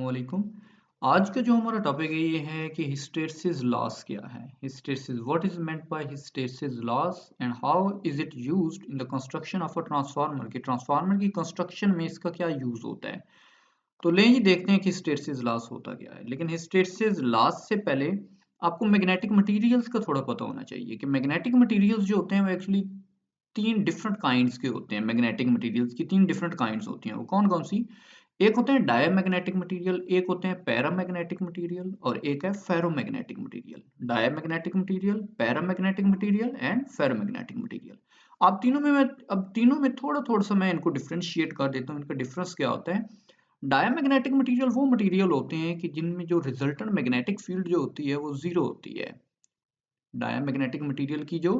वालेकुम। आज का जो हमारा टॉपिक है ये है कि हिस्टैरिसीस लॉस क्या है। Hysteresis, what is meant by hysteresis loss and how is it used in the construction of a transformer, कि ट्रांसफार्मर की कंस्ट्रक्शन में इसका क्या यूज होता है। तो लें जी, देखते हैं कि हिस्टैरिसीस लॉस होता क्या है। लेकिन हिस्टैरिसीस लॉस से पहले आपको मैग्नेटिक मटेरियल्स का थोड़ा पता होना चाहिए कि मैग्नेटिक मटेरियल्स जो होते हैं वो एक्चुअली तीन डिफरेंट काइंड्स के होते हैं। मैग्नेटिक मटेरियल्स की तीन डिफरेंट काइंड्स होती हैं। वो कौन कौन सी? एक होते हैं डायमैग्नेटिक मटेरियल, एक होते हैं पैरामैग्नेटिक मटेरियल और एक है ferromagnetic material. Diamagnetic material, paramagnetic material and ferromagnetic material. आप तीनों में मैं अब तीनों में थोड़ा थोड़ा सा मैं इनको डिफरेंशिएट कर देता हूँ। इनका डिफरेंस क्या होता है? डायमैग्नेटिक मटेरियल वो मटेरियल होते हैं कि जिनमें जो रिजल्टेंट मैग्नेटिक फील्ड जो होती है वो जीरो होती है। डायमैग्नेटिक मटेरियल की जो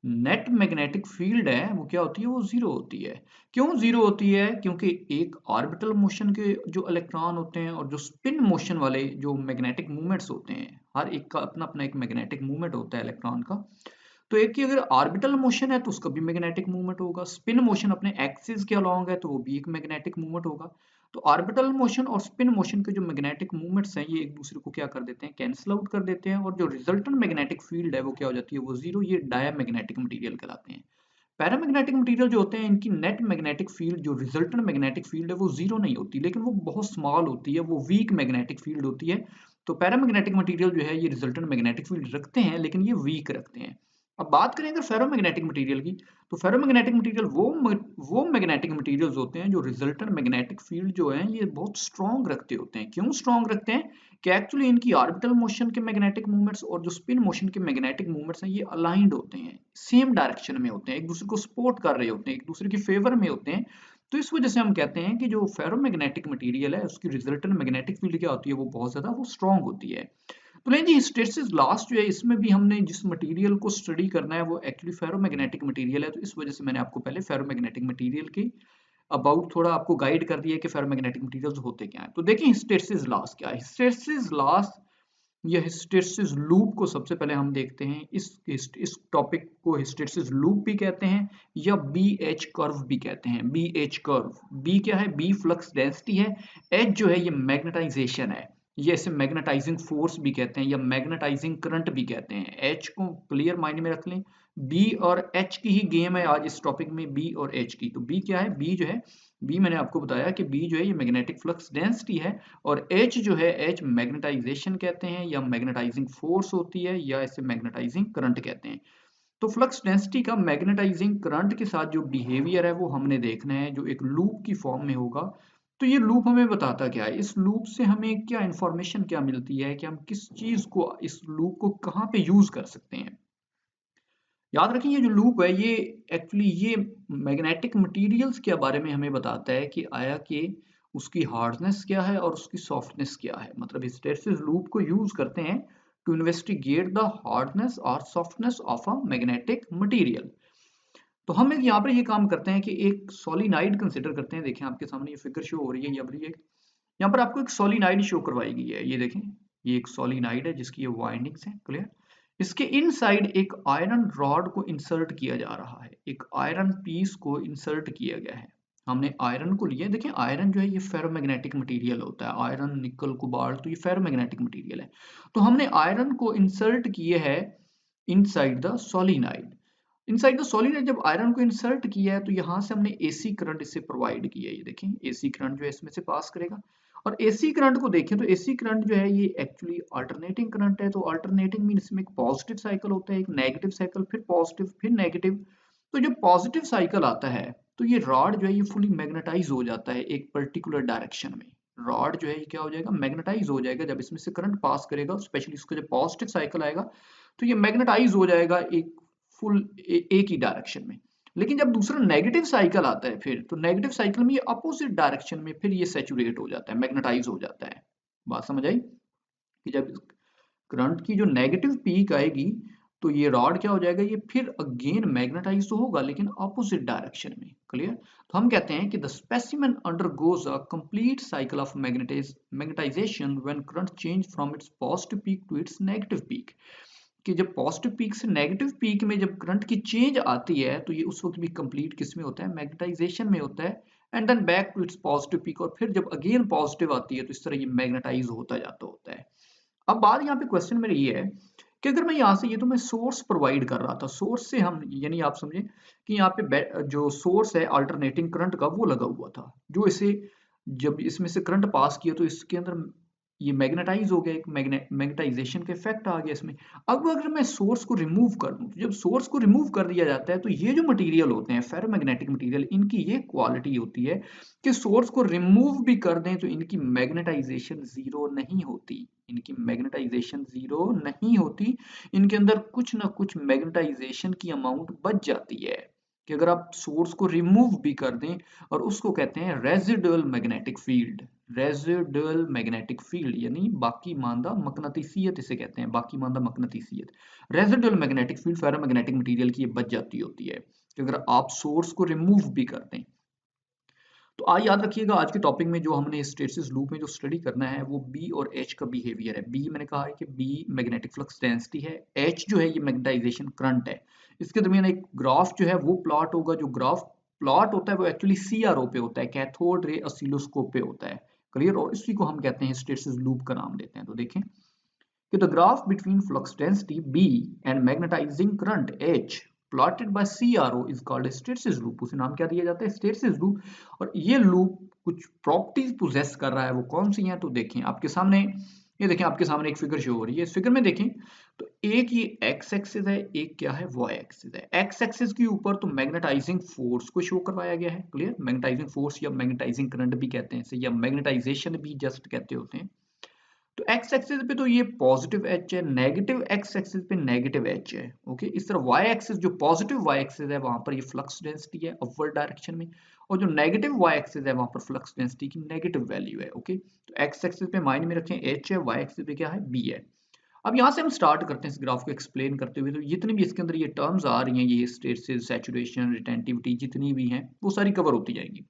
नेट मैग्नेटिक फील्ड है वो क्या होती है? वो जीरो होती है। क्यों जीरो होती है? क्योंकि एक ऑर्बिटल मोशन के जो इलेक्ट्रॉन होते हैं और जो स्पिन मोशन वाले जो मैग्नेटिक मूवमेंट्स होते हैं, हर एक का अपना अपना एक मैग्नेटिक मूवमेंट होता है इलेक्ट्रॉन का। तो एक की अगर ऑर्बिटल मोशन है तो उसका भी मैग्नेटिक मूवमेंट होगा। स्पिन मोशन अपने एक्सिस के अलोंग है तो वो भी एक मैग्नेटिक मूवमेंट होगा। तो ऑर्बिटल मोशन और स्पिन मोशन के जो मैग्नेटिक मूवमेंट्स हैं ये एक दूसरे को क्या कर देते हैं? कैंसिल आउट कर देते हैं, और जो रिजल्टेंट मैग्नेटिक फील्ड है वो क्या हो जाती है? वो जीरो। ये डायमैग्नेटिक मटेरियल कहलाते हैं। पैरामैग्नेटिक मटेरियल जो होते हैं इनकी नेट मैग्नेटिक फील्ड, जो रिजल्टेंट मैग्नेटिक फील्ड है वो जीरो नहीं होती, लेकिन वो बहुत स्मॉल होती है, वो वीक मैग्नेटिक फील्ड होती है। तो पैरामैग्नेटिक मटेरियल जो है ये रिजल्टेंट मैग्नेटिक फील्ड रखते हैं लेकिन ये वीक रखते हैं। अब बात करें अगर फेरोमैग्नेटिक मटेरियल की, तो फेरोमैग्नेटिक मटेरियल वो मैग्नेटिक मटेरियल्स होते हैं जो रिजल्टेंट मैग्नेटिक फील्ड जो है ये बहुत स्ट्रॉन्ग रखते होते हैं। क्यों स्ट्रॉन्ग रखते हैं? कि एक्चुअली इनकी ऑर्बिटल मोशन के मैग्नेटिक मूवमेंट्स और जो स्पिन मोशन के मैग्नेटिक मूवमेंट्स हैं ये अलाइंड होते हैं, सेम डायरेक्शन में होते हैं, एक दूसरे को सपोर्ट कर रहे होते हैं, एक दूसरे की फेवर में होते हैं। तो इस वजह से हम कहते हैं कि जो फेरोमैग्नेटिक मटेरियल है उसकी रिजल्टेंट मैग्नेटिक फील्ड क्या होती है? वो बहुत ज्यादा वो स्ट्रॉन्ग होती है। तो लेकिन जी हिस्टैरिसीस लॉस जो है इसमें भी हमने जिस मटेरियल को स्टडी करना है वो एक्चुअली फेरोमैग्नेटिक मटेरियल है। तो इस वजह से मैंने आपको पहले फेरोमैग्नेटिक मटेरियल की अबाउट थोड़ा आपको गाइड कर दिया है कि फेरोमैग्नेटिक मटेरियल्स होते क्या हैं। तो देखिए हिस्टैरिसीस लॉस क्या है। हिस्टैरिसीस लॉस या हिस्टैरिसीस लूप को सबसे पहले हम देखते हैं। इस टॉपिक को हिस्टैरिसीस लूप भी कहते हैं या बी एच कर्व भी कहते हैं। बी एच कर्व, बी क्या है? बी फ्लक्स डेंसिटी है, एच जो है ये मैग्नेटाइजेशन है, ये इसे मैग्नेटाइजिंग फोर्स भी कहते हैं या मैग्नेटाइजिंग करंट भी कहते हैं। एच को क्लियर माइंड में रख लें। बी और एच की ही गेम है आज इस टॉपिक में, बी और एच की। तो बी क्या है? बी जो है, बी मैंने आपको बताया कि बी जो है ये मैग्नेटिक फ्लक्स डेंसिटी है, और एच जो है, एच मैग्नेटाइजेशन कहते हैं या मैग्नेटाइजिंग फोर्स होती है या इसे मैग्नेटाइजिंग करंट कहते हैं। तो फ्लक्स डेंसिटी का मैग्नेटाइजिंग करंट के साथ जो बिहेवियर है वो हमने देखना है, जो एक लूप की फॉर्म में होगा। तो ये लूप हमें बताता क्या है? इस लूप से हमें क्या इंफॉर्मेशन क्या मिलती है कि हम किस चीज को, इस लूप को कहाँ पे यूज कर सकते हैं। याद रखें ये जो लूप है ये एक्चुअली ये मैग्नेटिक मटेरियल्स के बारे में हमें बताता है कि आया कि उसकी हार्डनेस क्या है और उसकी सॉफ्टनेस क्या है। मतलब हिस्टैरिसीस लूप को यूज करते हैं टू इन्वेस्टिगेट द हार्डनेस और softness of a magnetic material. तो हम यहाँ पर ये काम करते हैं कि एक सोलिनॉइड कंसिडर करते हैं। देखें आपके सामने ये फिगर शो हो रही है, यहाँ पर आपको एक सोलिनॉइड शो करवाई गई है। ये देखें, ये एक सोलिनॉइड है जिसकी ये वाइंडिंग्स हैं, क्लियर। इसके इनसाइड एक आयरन रॉड को इंसर्ट किया जा रहा है, एक आयरन पीस को इंसर्ट किया गया है। हमने आयरन को लिया। देखिए आयरन जो है ये फेरोमैग्नेटिक मटेरियल होता है। आयरन, निकल, कोबाल्ट, तो ये फेरोमैग्नेटिक मटेरियल है। तो हमने आयरन को इंसर्ट किए है inside the solenoid. Inside the solenoid जब आयरन को इंसर्ट किया है तो यहाँ से हमने एसी करंट इसे प्रोवाइड किया है। ये देखें एसी करंट जो है इसमें से पास करेगा। और एसी करंट को देखें तो एसी करंट जो है ये एक्चुअली अल्टरनेटिंग करंट है। तो अल्टरनेटिंग मीन इसमें एक पॉजिटिव साइकिल होता है, एक नेगेटिव साइकिल, फिर पॉजिटिव, फिर नेगेटिव। तो जब पॉजिटिव साइकिल आता है तो ये रॉड जो है ये फुली मैग्नेटाइज हो जाता है एक पर्टिकुलर डायरेक्शन में। रॉड जो है ये क्या हो जाएगा? मैग्नेटाइज हो जाएगा जब इसमें से करंट पास करेगा, स्पेशली इसका जब पॉजिटिव साइकिल आएगा तो ये मैग्नेटाइज हो जाएगा एक एक ही डायरेक्शन में। लेकिन जब दूसरा नेगेटिव साइकिल आता है फिर, तो नेगेटिव साइकिल में ये अपोजिट डायरेक्शन में फिर ये सैचुरेट हो जाता है, मैग्नेटाइज हो जाता है। बात समझ आई कि जब करंट की जो नेगेटिव पीक आएगी तो ये रॉड क्या हो जाएगा? ये फिर अगेन मैग्नेटाइज तो होगा लेकिन अपोजिट डायरेक्शन में, क्लियर। तो हम कहते हैं कि the specimen undergoes a complete cycle of magnetization when current change from its positive peak to its negative peak. कि जब पॉजिटिव पीक से नेगेटिव पीक में जब करंट की चेंज आती है तो ये उस वक्त भी कंप्लीट किस में होता है? मैग्नेटाइजेशन में होता है। And then back to its positive peak, और फिर जब अगेन पॉजिटिव आती है तो इस तरह ये मैग्नेटाइज होता जाता होता है। अब बात यहाँ पे क्वेश्चन मेरा ये है कि अगर मैं यहाँ से, ये तो मैं सोर्स प्रोवाइड कर रहा था, सोर्स से हम, यानी आप समझे कि यहाँ पे जो सोर्स है अल्टरनेटिंग करंट का वो लगा हुआ था, जो इसे जब इसमें से करंट पास किया तो इसके अंदर ये मैग्नेटाइज हो गया, एक मैग्नेटाइजेशन का इफेक्ट आ गया इसमें। अब अगर मैं सोर्स को रिमूव कर दूं, तो जब सोर्स को रिमूव कर दिया जाता है तो ये जो मटेरियल होते हैं फेरोमैग्नेटिक मटेरियल, इनकी ये क्वालिटी होती है कि सोर्स को रिमूव भी कर दें तो इनकी मैग्नेटाइजेशन जीरो नहीं होती, इनकी मैग्नेटाइजेशन जीरो नहीं होती, इनके अंदर कुछ ना कुछ मैग्नेटाइजेशन की अमाउंट बच जाती है, कि अगर आप सोर्स को रिमूव भी कर दें, और उसको कहते हैं residual magnetic field, residual magnetic field यानी बाकी मांदा मकनातीसियत इसे कहते हैं, बाकी मांदा मकनातीसियत। Residual magnetic field ferromagnetic material की ये बच जाती होती है कि अगर आप सोर्स को रिमूव भी कर दें। तो आज याद रखिएगा, आज के टॉपिक में जो हमने हिस्टैरिसीस लूप में जो स्टडी करना है वो बी और एच का बिहेवियर है। बी मैंने कहा है कि बी मैग्नेटिक फ्लक्स डेंसिटी है, एच जो है ये मैग्नेटाइजेशन करंट है। इसके दरमियान एक ग्राफ जो है वो प्लॉट होगा, जो ग्राफ प्लॉट होता है वो एक्चुअली सीआरओ पे होता है, कैथोड रे ऑसिलोस्कोप पे होता है, क्लियर। और इसी को हम कहते हैं हिस्टैरिसीस लूप का नाम देते हैं। तो देखें कि the graph between flux density B and magnetizing current H plotted by CRO is called a hysteresis loop। उसे नाम क्या दिया जाता है? hysteresis loop। और ये लूप कुछ प्रॉपर्टीज पोजेस कर रहा है, वो कौन सी हैं? तो देखें आपके सामने, ये देखें आपके सामने एक फिगर शो हो रही है। इस फिगर में देखें तो एक ये एक्स एक्सिस है, एक क्या है? वाई एक्सिस है। एक्स एक्सिस के ऊपर तो मैग्नेटाइजिंग फोर्स को शो करवाया गया है, क्लियर। मैग्नेटाइजिंग फोर्स या मैग्नेटाइजिंग करंट भी कहते हैं इसे, या मैग्नेटाइजेशन भी जस्ट कहते होते हैं। तो एक्स एक्सिस पे तो ये पॉजिटिव एच है, नेगेटिव एक्स एक्सिस पे नेगेटिव एच है, ओके। इस तरह वाई एक्सिस, जो पॉजिटिव वाई एक्सिस है वहां पर ये फ्लक्स डेंसिटी है अपवर्ड डायरेक्शन में, और जो नेगेटिव वाई एक्सिस है वहां पर फ्लक्स डेंसिटी की नेगेटिव वैल्यू है, ओके। तो एक्स एक्सिस पे माइंड में रखें एच है, वाई एक्सिस पे क्या है? बी है। अब यहाँ से हम स्टार्ट करते हैं इस ग्राफ को एक्सप्लेन करते हुए। तो जितनी भी इसके अंदर ये टर्म्स आ रही हैं, ये हिस्टैरिसीस, सैचुरेशन, रिटेंटिविटी, जितनी भी हैं वो सारी कवर होती जाएंगी।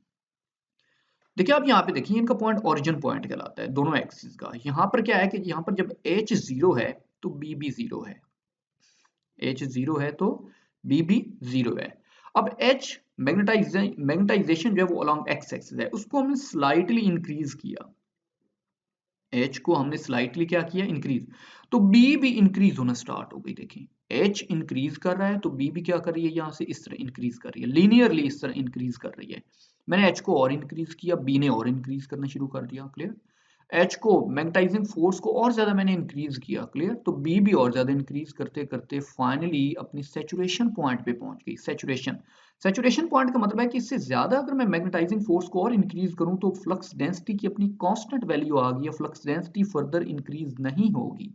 देखिए आप यहाँ पे देखिए, इनका पॉइंट ओरिजिन पॉइंट कहलाता है दोनों एक्सिस का। यहाँ पर क्या है कि यहाँ पर जब h जीरो है तो b भी जीरो है, h जीरो है तो b भी जीरो है। अब h मैग्नेटाइजेशन जो है वो अलोंग x एक्सिस है, उसको हमने स्लाइटली इंक्रीज किया, h को हमने स्लाइटली क्या किया? इंक्रीज। तो b भी इंक्रीज होना स्टार्ट हो गई। देखें h इंक्रीज कर रहा है तो b भी क्या कर रही है? यहाँ से इस तरह इंक्रीज कर रही है, लीनियरली इस तरह इंक्रीज कर रही है। मैंने h को और इंक्रीज किया, b ने और इंक्रीज करना शुरू कर दिया, क्लियर। h को मैग्नेटाइजिंग फोर्स को और ज्यादा मैंने इंक्रीज किया, क्लियर। तो b भी और ज्यादा इंक्रीज करते करते फाइनली अपनी सैचुरेशन पॉइंट पे पहुंच गई। सैचुरेशन, सैचुरेशन पॉइंट का मतलब है कि इससे ज्यादा अगर मैं मैग्नेटाइजिंग फोर्स को और इंक्रीज करूं तो फ्लक्स डेंसिटी की अपनी कांस्टेंट वैल्यू आ गई है, फ्लक्स डेंसिटी फर्दर इंक्रीज नहीं होगी।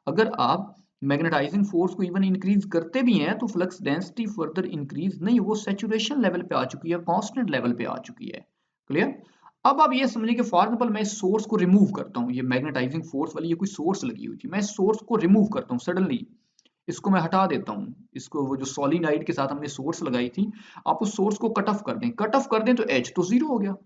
अगर आप मैग्नेटाइजिंग फोर्स को इवन इंक्रीज करते भी हैं तो फ्लक्स डेंसिटी फर्दर इंक्रीज नहीं, वो सैचुरेशन लेवल पे आ चुकी है, कांस्टेंट लेवल पे आ चुकी है, क्लियर। अब आप ये समझिए कि फॉर एग्जांपल मैं इस सोर्स को रिमूव करता हूं, ये मैग्नेटाइजिंग फोर्स वाली ये कोई सोर्स लगी हुई थी, मैं इस सोर्स को रिमूव करता हूं सडनली, इसको मैं हटा देता हूं, इसको, वो जो सोलिनॉइड के साथ हमने सोर्स लगाई थी, आप उस सोर्स को कट ऑफ कर दें, कट ऑफ कर दें तो एच तो जीरो हो गया।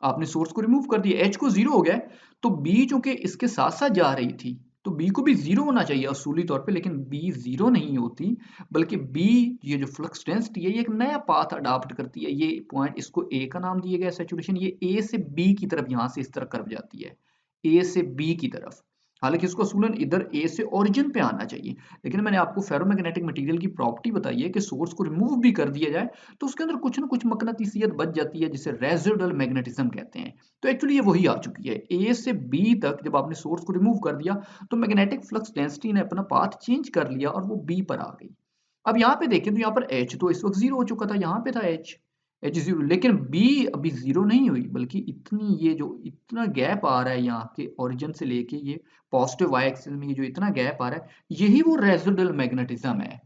आपने सोर्स को रिमूव कर दिया, एच को जीरो हो गया, तो बी जो कि इसके साथ साथ जा रही थी तो बी को भी जीरो होना चाहिए असूली तौर पे, लेकिन बी जीरो नहीं होती, बल्कि बी, ये जो फ्लक्स डेंसिटी है, ये एक नया पाथ अडॉप्ट करती है। ये पॉइंट, इसको ए का नाम दिया गया सैचुरेशन, ये ए से बी की तरफ यहां से इस तरह कर्व जाती है, ए से बी की तरफ। हालांकि इसको असूलन इधर ए से ओरिजिन पे आना चाहिए, लेकिन मैंने आपको फेरोमैग्नेटिक मटेरियल की प्रॉपर्टी बताई है कि सोर्स को रिमूव भी कर दिया जाए तो उसके अंदर कुछ ना कुछ मकनातीसियत बच जाती है, जिसे रेजिडुअल मैग्नेटिज्म कहते हैं। तो एक्चुअली ये वही आ चुकी है, ए से बी तक जब आपने सोर्स को रिमूव कर दिया तो मैग्नेटिक फ्लक्स डेंसिटी ने अपना पाथ चेंज कर लिया और वो बी पर आ गई। अब यहाँ पे देखें तो यहाँ पर एच तो इस वक्त जीरो हो चुका था, यहाँ पे था एच जीरो, लेकिन बी अभी जीरो नहीं हुई, बल्कि इतनी, ये जो इतना गैप आ रहा है यहाँ के ओरिजिन से लेके ये पॉजिटिव वाई एक्सिस में, ये जो इतना गैप आ रहा है, यही वो रेजिडुअल मैग्नेटिज्म है।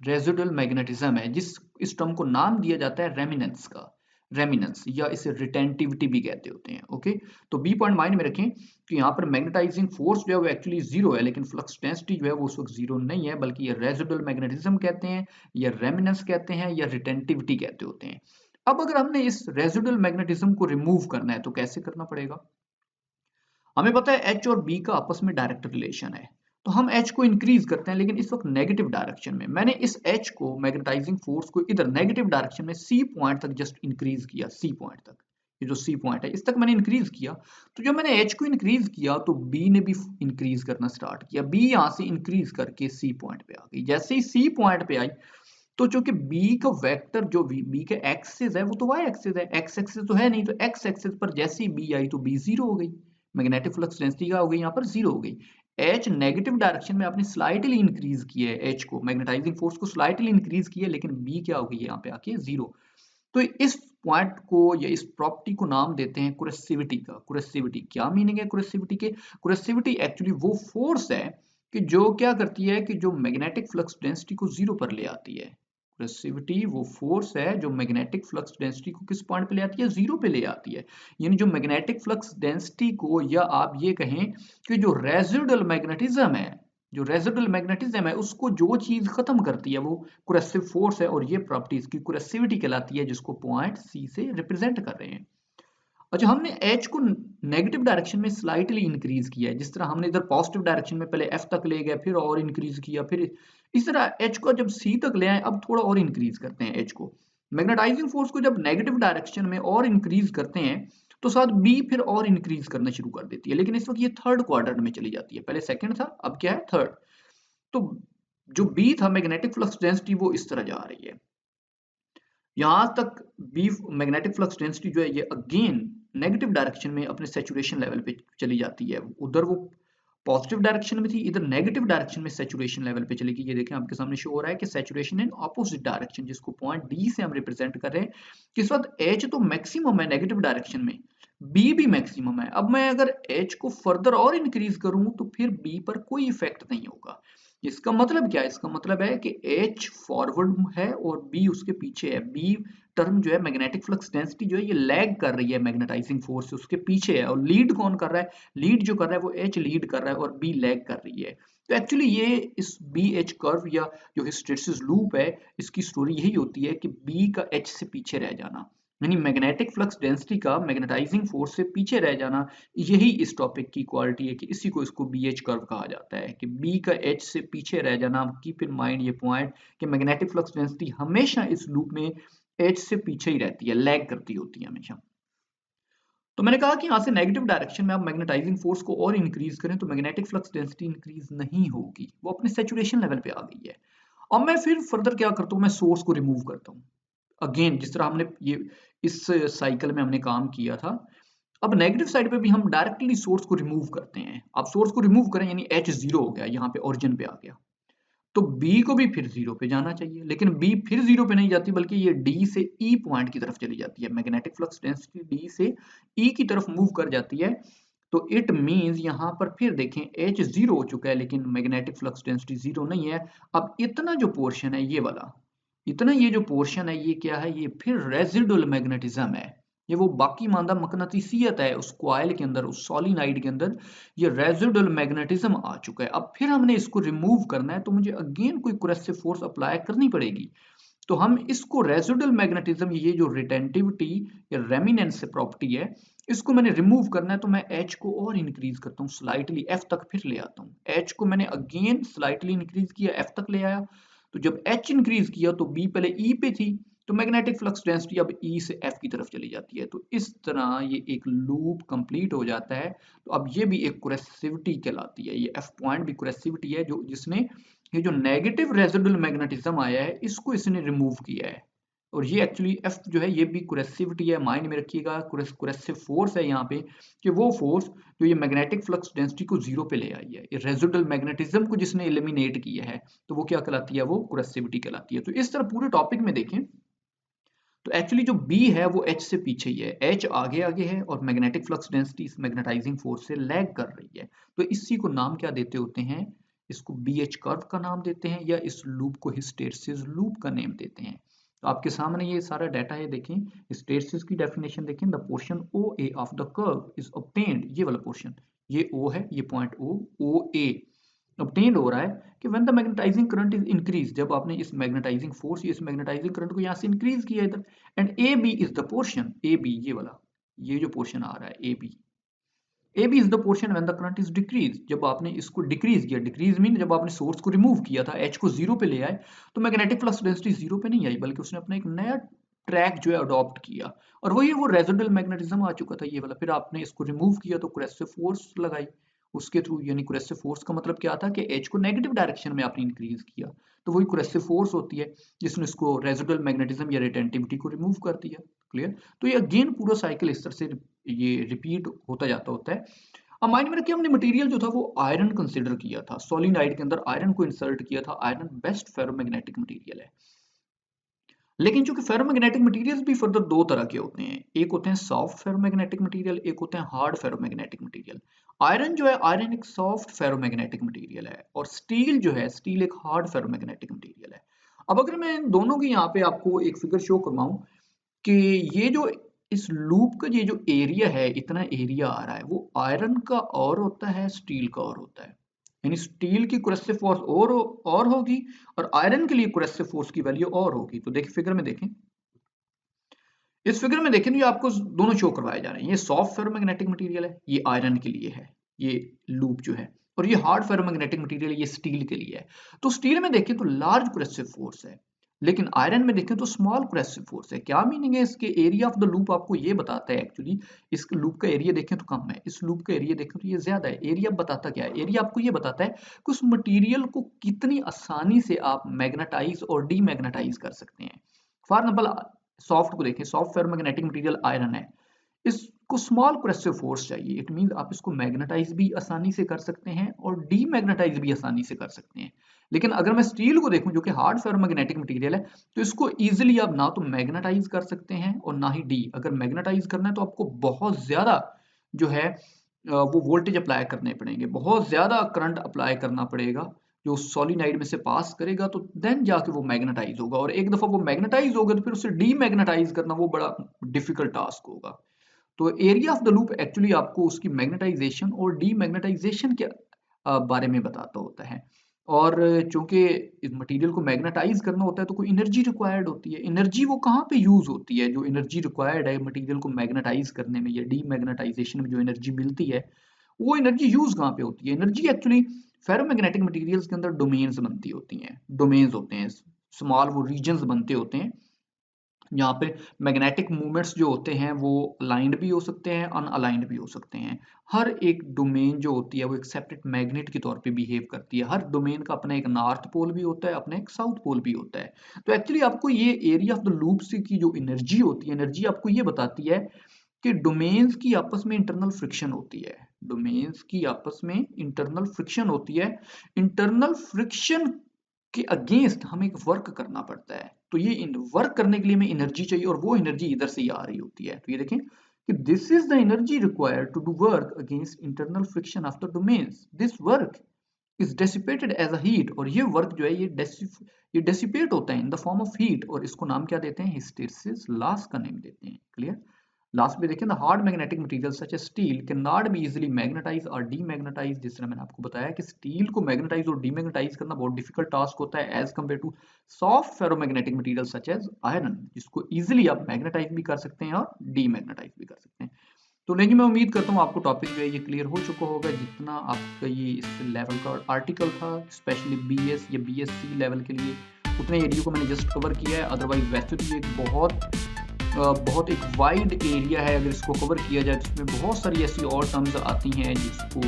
रेजिडुअल मैग्नेटिज्म है, जिस इस टर्म को नाम दिया जाता है रेमिनेंस का, रेमिनेंस, या इसे रिटेंटिविटी भी कहते होते हैं, ओके। तो बी पॉइंट माइंड में रखें कि यहाँ पर मैग्नेटाइजिंग फोर्स जो है वो एक्चुअली जीरो है, लेकिन फ्लक्स डेंसिटी जो है वो उस वक्त जीरो नहीं है, बल्कि ये रेजिडुअल मैग्नेटिज्म कहते हैं, या रेमिनेंस कहते हैं, या रिटेंटिविटी कहते होते हैं। अब अगर हमने इस रेजिडुअल मैग्नेटिज्म को रिमूव करना है तो कैसे करना पड़ेगा? हमें पता है एच और बी का आपस में डायरेक्ट रिलेशन है, तो हम एच को इंक्रीज करते हैं, लेकिन इस वक्त नेगेटिव डायरेक्शन में। मैंने इस एच को, मैग्नेटाइजिंग फोर्स को, इधर नेगेटिव डायरेक्शन में सी पॉइंट तक जस्ट इंक्रीज किया, सी पॉइंट तक, ये जो सी पॉइंट है इस तक मैंने इंक्रीज किया, तो जब मैंने एच को इंक्रीज किया तो बी ने भी इंक्रीज करना स्टार्ट किया, बी यहाँ से इंक्रीज करके सी पॉइंट पे आ गई। जैसे ही सी पॉइंट पे आई तो चूंकि बी का वेक्टर जो बी के एक्सिस है वो तो वाई एक्सिस है, एक्स एक्सिस तो है नहीं, तो एक्स एक्सिस पर जैसे ही बी आई तो बी जीरो हो गई, मैग्नेटिक फ्लक्स डेंसिटी क्या हो गई यहाँ पर, जीरो हो गई। एच नेगेटिव डायरेक्शन में आपने स्लाइटली इंक्रीज किया है, एच को मैग्नेटाइजिंग फोर्स को स्लाइटली इंक्रीज किया, लेकिन बी क्या हो गई यहाँ पे आके जीरो। तो इस पॉइंट को या इस प्रॉपर्टी को नाम देते हैं कुरेसिविटी का। कुरेसिविटी क्या मीनिंग है कुरेसिविटी के? कुरेसिविटी एक्चुअली वो फोर्स है कि जो क्या करती है कि जो मैग्नेटिक फ्लक्स डेंसिटी को जीरो पर ले आती है। कुरेसिविटी वो फोर्स है जो मैग्नेटिक फ्लक्स डेंसिटी को किस पॉइंट पे ले आती है, जीरो पे ले आती है। यानी जो मैग्नेटिक फ्लक्स डेंसिटी को, या आप ये कहें कि जो रेजिडुअल मैग्नेटिज्म है, जो रेजिडुअल मैग्नेटिज्म है उसको जो चीज खत्म करती है वो कुरेसिव फोर्स है, और ये प्रॉपर्टी इसकी कुरेसिविटी कहलाती है, जिसको पॉइंट सी से रिप्रेजेंट कर रहे हैं। अच्छा, हमने एच को नेगेटिव डायरेक्शन में स्लाइटली इंक्रीज किया है, जिस तरह हमने इधर पॉजिटिव डायरेक्शन में पहले एफ तक ले गए, फिर और इंक्रीज किया, फिर इस तरह एच को जब सी तक ले आए अब थोड़ा और इंक्रीज करते हैं एच को। मैग्नेटाइजिंग फोर्स को जब नेगेटिव डायरेक्शन में और इंक्रीज करते हैं तो साथ बी फिर और इंक्रीज करना शुरू कर देती है, लेकिन इस वक्त ये थर्ड क्वाड्रेंट में चली जाती है, पहले सेकंड था अब क्या है थर्ड। तो जो बी था मैग्नेटिक फ्लक्स डेंसिटी वो इस तरह जा रही है, यहां तक बी मैग्नेटिक फ्लक्स डेंसिटी जो है ये अगेन नेगेटिव डायरेक्शन में अपने सैचुरेशन लेवल पे चली जाती है। उधर वो पॉजिटिव डायरेक्शन में थी, इधर नेगेटिव डायरेक्शन में सैचुरेशन लेवल पे चलेगी। ये देखें आपके सामने शो हो रहा है कि सैचुरेशन इन ऑपोजिट डायरेक्शन, जिसको पॉइंट डी से हम रिप्रेजेंट कर रहे हैं। किस वक्त एच तो मैक्सिमम है नेगेटिव डायरेक्शन में, बी भी मैक्सिमम है। अब मैं अगर एच को फर्दर और इंक्रीज करूं तो फिर बी पर कोई इफेक्ट नहीं होगा। इसका मतलब क्या है? इसका मतलब है कि एच फॉरवर्ड है और बी उसके पीछे है। बी टर्म जो है मैग्नेटिक फ्लक्स डेंसिटी जो है ये लैग कर रही है मैग्नेटाइजिंग फोर्स से, उसके पीछे है। और लीड कौन कर रहा है? लीड जो कर रहा है वो एच लीड कर रहा है और बी लैग कर रही है। तो एक्चुअली ये इस बी एच कर्व या जो हिस्टैरिसीस लूप है इसकी स्टोरी यही होती है कि बी का एच से पीछे रह जाना, यानी मैग्नेटिक फ्लक्स डेंसिटी का मैग्नेटाइजिंग फोर्स से पीछे रह जाना। यही इस टॉपिक की क्वालिटी है कि इसी को इसको बी एच कर्व कहा जाता है, कि बी का एच से पीछे रह जाना। कीप इन माइंड ये पॉइंट कि मैग्नेटिक फ्लक्स डेंसिटी हमेशा इस लूप में एच से पीछे ही रहती है, लैग करती होती है हमेशा। तो मैंने कहा कि यहाँ से नेगेटिव डायरेक्शन में आप मैग्नेटाइजिंग फोर्स को और इंक्रीज करें तो मैग्नेटिक फ्लक्स डेंसिटी इंक्रीज नहीं होगी, वो अपने सैचुरेशन लेवल पे आ गई है। अब मैं फिर फर्दर क्या करता हूँ, मैं सोर्स को रिमूव करता हूँ। अगेन जिस तरह हमने ये इस साइकिल में हमने काम किया था, अब नेगेटिव साइड पे भी हम डायरेक्टली सोर्स को रिमूव करते हैं। आप सोर्स को रिमूव करें यानी एच जीरो हो गया, यहाँ पे ओरिजिन पे आ गया, तो बी को भी फिर जीरो पे जाना चाहिए, लेकिन बी फिर जीरो पे नहीं जाती बल्कि ये डी से ई पॉइंट की तरफ चली जाती है। मैग्नेटिक फ्लक्स डेंसिटी डी से ई की तरफ मूव कर जाती है। तो इट मींस यहाँ पर फिर देखें एच जीरो हो चुका है लेकिन मैग्नेटिक फ्लक्स डेंसिटी जीरो नहीं है। अब इतना जो पोर्शन है ये वाला, इतना ये जो पोर्शन है ये क्या है, ये फिर रेजिडुअल मैग्नेटिज्म है। ये वो बाकी मांदा मकनातीसियत है उस कॉइल के अंदर, उस सोलिनॉइड के अंदर ये रेजिडुअल मैग्नेटिज्म आ चुका है। अब फिर हमने इसको रिमूव करना है तो मुझे अगेन कोई कुरेसिव फोर्स अप्लाई करनी पड़ेगी। तो हम इसको रेजिडुअल मैग्नेटिज्म, ये जो रिटेंटिविटी या रेमिनेंस प्रॉपर्टी है, इसको मैंने रिमूव करना है तो मैं एच को और इंक्रीज करता हूँ स्लाइटली, एफ तक फिर ले आता हूँ। एच को मैंने अगेन स्लाइटली इंक्रीज किया, एफ तक ले आया। तो जब एच इंक्रीज किया तो बी पहले ई पे थी, तो मैग्नेटिक फ्लक्स डेंसिटी अब ई से एफ की तरफ चली जाती है। तो इस तरह ये एक लूप कंप्लीट हो जाता है। तो अब ये भी एक कुरेसिविटी कहलाती है, ये एफ पॉइंट भी कुरेसिविटी है, जो जिसने ये जो नेगेटिव रेजिडुअल मैग्नेटिज्म आया है इसको इसने रिमूव किया है। और ये एक्चुअली एफ जो है ये भी कुरेसिविटी है, माइंड में रखिएगा। कुरेसिव फोर्स है यहाँ पे, कि वो फोर्स जो ये मैग्नेटिक फ्लक्स डेंसिटी को जीरो पे ले आई है, ये रेजिडुअल मैग्नेटिज्म को जिसने एलिमिनेट किया है, तो वो क्या कहलाती है, वो कुरेसिविटी कहलाती है। तो इस तरह पूरे टॉपिक में देखें तो एक्चुअली जो बी है वो एच से पीछे ही है, एच आगे आगे है और मैग्नेटिक फ्लक्स डेंसिटी इस मैग्नेटाइजिंग फोर्स से लैग कर रही है। तो इसी को नाम क्या देते होते हैं, इसको बी एच कर्व का नाम देते हैं, या इस लूप को हिस्टैरिसीस लूप का नेम देते हैं। तो आपके सामने ये सारा डाटा है, देखें हिस्टैरिसीस की डेफिनेशन देखें, the portion O A of the curve is obtained, ये वाला पोर्शन, ये ओ है, ये पॉइंट ओ ए ऑब्टेन्ड हो रहा है कि when the magnetizing current is increase, जब आपने इस मैग्नेटाइजिंग फोर्स, इस मैग्नेटाइजिंग करंट को यहाँ से इंक्रीज किया इधर, and A B is the portion, A B ये वाला, ये जो पोर्शन आ रहा है A B, A B is the portion when the current is decrease, जब आपने इसको डिक्रीज किया, डिक्रीज मीन जब आपने सोर्स को रिमूव किया था, एच को जीरो पे ले आए, तो मैग्नेटिक फ्लक्स डेंसिटी जीरो पे नहीं आई बल्कि उसने अपना एक नया ट्रैक जो है अडॉप्ट किया, और वही वो रेजिडुअल मैग्नेटिज्म आ चुका था ये वाला। फिर आपने इसको रिमूव किया तो कोरेसिव फोर्स लगाई उसके थ्रू, यानी कोरेसिव फोर्स का मतलब क्या था कि एच को नेगेटिव डायरेक्शन में आपने इंक्रीज किया, तो वही कोरेसिव फोर्स होती है जिसने इसको रेजिडुअल मैग्नेटिज्म या रिटेंटिविटी को रिमूव कर दिया। क्लियर? तो ये अगेन पूरा साइकिल इस तरह से ये रिपीट होता है। अब माइंड में रखिए हमने मटेरियल जो था वो आयरन कंसिडर किया था, सोलिनाइड के अंदर आयरन को इंसर्ट किया था। आयरन बेस्ट फेरोमैग्नेटिक मटेरियल है, लेकिन चूंकि फेरोमैग्नेटिक मटेरियल्स भी फर्दर दो तरह के होते हैं, एक होते हैं सॉफ्ट फेरोमैग्नेटिक मटेरियल, एक होते हैं हार्ड फेरोमैग्नेटिक मटेरियल। आयरन जो है, आयरन एक सॉफ्ट फेरोमैग्नेटिक मटेरियल है, और स्टील जो है, स्टील एक हार्ड फेरोमैग्नेटिक मटेरियल है। अब अगर मैं इन दोनों की यहाँ पे आपको एक फिगर शो करवाऊं कि ये जो इस लूप का ये जो एरिया है, इतना एरिया आ रहा है, वो आयरन का और होता है, स्टील का और होता है। यानी स्टील की कोरेसिव फोर्स और होगी, और आयरन के लिए कोरेसिव फोर्स की वैल्यू और होगी। तो देखिए फिगर में देखें, इस फिगर में देखें तो ये आपको दोनों शो करवाए जा रहे हैं। ये सॉफ्ट फेरोमैग्नेटिक मटेरियल है, ये आयरन के लिए है, ये लूप जो है, और ये हार्ड फेरोमैग्नेटिक मटेरियल ये स्टील के लिए है। तो स्टील में देखें तो लार्ज कोरेसिव फोर्स है, लेकिन आयरन में देखें तो स्मॉल कोरेसिव फोर्स है। क्या मीनिंग है इसके? एरिया ऑफ द लूप आपको ये बताता है, एक्चुअली इस लूप का एरिया देखें तो कम है, इस लूप का एरिया देखें तो ये ज्यादा है। एरिया बताता क्या है? एरिया आपको ये बताता है कि उस मटेरियल को कितनी आसानी से आप मैग्नेटाइज और डीमैग्नेटाइज कर सकते हैं। फॉर एग्जाम्पल सॉफ्ट को देखें, सॉफ्ट फेरोमैग्नेटिक मटेरियल आयरन है, इसको स्मॉल कोरेसिव फोर्स चाहिए। इट मीन आप इसको मैग्नेटाइज भी आसानी से कर सकते हैं और डीमैग्नेटाइज भी आसानी से कर सकते हैं। लेकिन अगर मैं स्टील को देखूं जो कि हार्ड फेरोमैग्नेटिक मटेरियल है, तो इसको इजीली आप ना तो मैग्नेटाइज कर सकते हैं और ना ही डी। अगर मैग्नेटाइज करना है तो आपको बहुत ज्यादा जो है वो वोल्टेज अप्लाई करने पड़ेंगे, बहुत ज्यादा करंट अप्लाई करना पड़ेगा जो सोलिनाइड में से पास करेगा, तो देन जाके वो मैग्नेटाइज होगा। और एक दफा वो मैग्नेटाइज होगा तो फिर उसे डीमैग्नेटाइज करना वो बड़ा डिफिकल्ट टास्क होगा। तो area of the loop actually आपको उसकी मैग्नेटाइजेशन और डीमैग्नेटाइजेशन के बारे में बताता होता है। और चूंकि इस मटेरियल को मैग्नेटाइज करना होता है तो कोई एनर्जी रिक्वायर्ड होती है। एनर्जी वो कहाँ पे यूज होती है? जो एनर्जी रिक्वायर्ड है मटेरियल को मैग्नेटाइज करने में या डीमैग्नेटाइजेशन में जो एनर्जी मिलती है, वो एनर्जी यूज कहाँ पे होती है? एनर्जी एक्चुअली फेरोमैग्नेटिक मटेरियल्स के अंदर डोमेन्स बनती होती हैं, डोमेन्स होते हैं, स्मॉल वो रीजन्स बनते होते हैं। यहाँ पे मैग्नेटिक मूवमेंट्स जो होते हैं वो अलाइंड भी हो सकते हैं, अनअलाइंड भी हो सकते हैं। हर एक डोमेन जो होती है वो एक सेपरेट मैग्नेट के तौर पे बिहेव करती है। हर डोमेन का अपना एक नॉर्थ पोल भी होता है, अपना एक साउथ पोल भी होता है। तो एक्चुअली आपको ये एरिया ऑफ द लूप से की जो एनर्जी होती है, एनर्जी आपको ये बताती है कि डोमेन्स की आपस में इंटरनल फ्रिक्शन होती है। डोमेन्स की आपस में इंटरनल फ्रिक्शन होती है। इंटरनल फ्रिक्शन के अगेंस्ट हमें एक वर्क करना पड़ता है। तो ये वर्क करने के लिए हमें एनर्जी चाहिए, और वो एनर्जी इधर से ही आ रही होती है। तो ये देखें कि this is the energy required to do work against internal friction of the domains. This work is dissipated as a heat, और ये वर्क जो है ये डेसिपेट होता है in the form of heat, और इसको नाम क्या देते हैं? हिस्टेरिसिस लॉस का नाम देते हैं। क्लियर? लास्ट में देखें, the hard magnetic material such as steel can not be easily magnetize और डीमैग्नेटाइज। जिस तरह मैंने आपको बताया कि स्टील को मैग्नेटाइज और डीमैग्नेटाइज करना बहुत डिफिकल्ट टास्क होता है as compare to soft ferromagnetic material such as iron, जिसको इजीली आप मैग्नेटाइज भी कर सकते हैं और डीमैग्नेटाइज भी कर सकते हैं। तो नहीं, मैं उम्मीद करता हूँ आपको टॉपिक जो है ये क्लियर हो चुका होगा। जितना आपका ये इस लेवल का आर्टिकल था, स्पेशली बीएस या बीएससी लेवल के लिए, उतने एरिया को मैंने जस्ट कवर किया है। अदरवाइज वैसे तो ये बहुत एक वाइड एरिया है। अगर इसको कवर किया जाए तो इसमें बहुत सारी ऐसी और टर्म्स आती हैं जिसको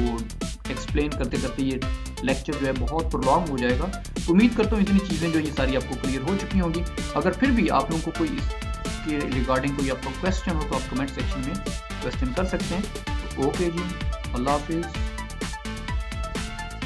एक्सप्लेन करते करते ये लेक्चर जो है बहुत प्रोलॉन्ग हो जाएगा। तो उम्मीद करता हूँ इतनी चीज़ें जो ये सारी आपको क्लियर हो चुकी होंगी। अगर फिर भी आप लोगों को कोई इसके रिगार्डिंग कोई आपका क्वेश्चन हो तो आप कमेंट सेक्शन में क्वेश्चन कर सकते हैं। तो ओके जी, अल्लाह हाफिज़।